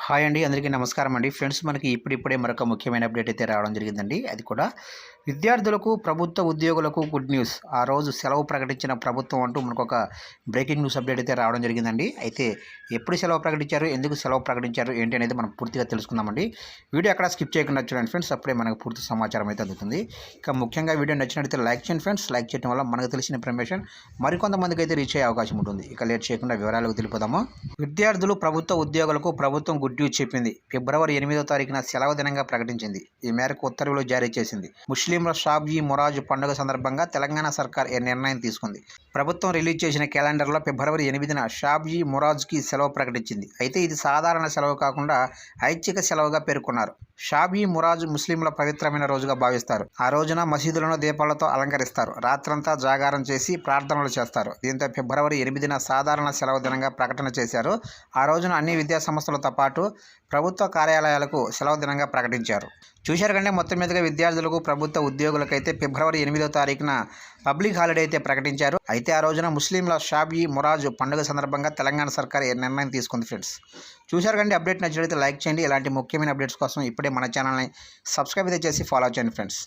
Hi అండి. అందరికీ నమస్కారం అండి. ఫ్రెండ్స్, మనకి ఇప్పుడిప్పుడే మరొక ముఖ్యమైన అప్డేట్ అయితే రావడం జరిగిందండి. అది కూడా విద్యార్థులకు, ప్రభుత్వ ఉద్యోగులకు గుడ్ న్యూస్. ఆ రోజు సెలవు ప్రకటించిన ప్రభుత్వం అంటూ మనకొక బ్రేకింగ్ న్యూస్ అప్డేట్ అయితే రావడం జరిగిందండి. అయితే ఎప్పుడు సెలవు ప్రకటించారు, ఎందుకు సెలవు ప్రకటించారు, ఏంటి అనేది మనం పూర్తిగా తెలుసుకుందామండి. వీడియో ఎక్కడ స్కిప్ చేయకుండా చూడండి ఫ్రెండ్స్. అప్పుడే మనకు పూర్తి సమాచారం అయితే అందుతుంది. ఇక ముఖ్యంగా వీడియో నచ్చినట్లయితే లైక్ చేయండి ఫ్రెండ్స్. లైక్ చేయడం వల్ల మనకు తెలిసిన ఇన్ఫర్మేషన్ మరికొంతమందికి అయితే రీచ్ అయ్యే అవకాశం ఉంటుంది. ఇక లేట్ చేయకుండా వివరాలకు తెలిపోదాము. విద్యార్థులు, ప్రభుత్వ ఉద్యోగులకు ప్రభుత్వం గుడ్ న్యూస్ చెప్పింది. ఫిబ్రవరి 8వ తారీఖున సెలవు దినంగా ప్రకటించింది. ఈ మేరకు ఉత్తర్వులు జారీ చేసింది. ముస్లింల షాబ్-ఈ మురాజ్ పండుగ సందర్భంగా తెలంగాణ సర్కార్ ఈ నిర్ణయం తీసుకుంది. ప్రభుత్వం రిలీజ్ చేసిన క్యాలెండర్లో ఫిబ్రవరి 8న షాబ్-ఈ మురాజ్కి సెలవు ప్రకటించింది. అయితే ఇది సాధారణ సెలవు కాకుండా ఐచ్ఛిక సెలవుగా పేర్కొన్నారు. షాబ్-ఈ మురాజ్ ముస్లింల పవిత్రమైన రోజుగా భావిస్తారు. ఆ రోజున మసీదులను దీపాలతో అలంకరిస్తారు. రాత్రంతా జాగారం చేసి ప్రార్థనలు చేస్తారు. దీంతో ఫిబ్రవరి 8న సాధారణ సెలవు దినంగా ప్రకటన చేశారు. ఆ రోజున అన్ని విద్యా సంస్థలతో పాటు ప్రభుత్వ కార్యాలయాలకు సెలవు దినంగా ప్రకటించారు. చూశారు కంటే మొత్తం మీదుగా విద్యార్థులకు, ప్రభుత్వ ఉద్యోగులకైతే ఫిబ్రవరి 8వ తారీఖున పబ్లిక్ హాలిడే అయితే ప్రకటించారు. అయితే ఆ రోజున ముస్లింల షాబ్-ఈ మురాజ్ పండుగ సందర్భంగా తెలంగాణ సర్కార్ నిర్ణయం తీసుకుంది ఫ్రెండ్స్. చూశారు కంటే అప్డేట్ నచ్చినట్లయితే లైక్ చేయండి. ఇలాంటి ముఖ్యమైన అప్డేట్స్ కోసం ఇప్పుడే మన ఛానల్ని సబ్స్క్రైబ్ అయితే చేసి ఫాలో చేయండి ఫ్రెండ్స్.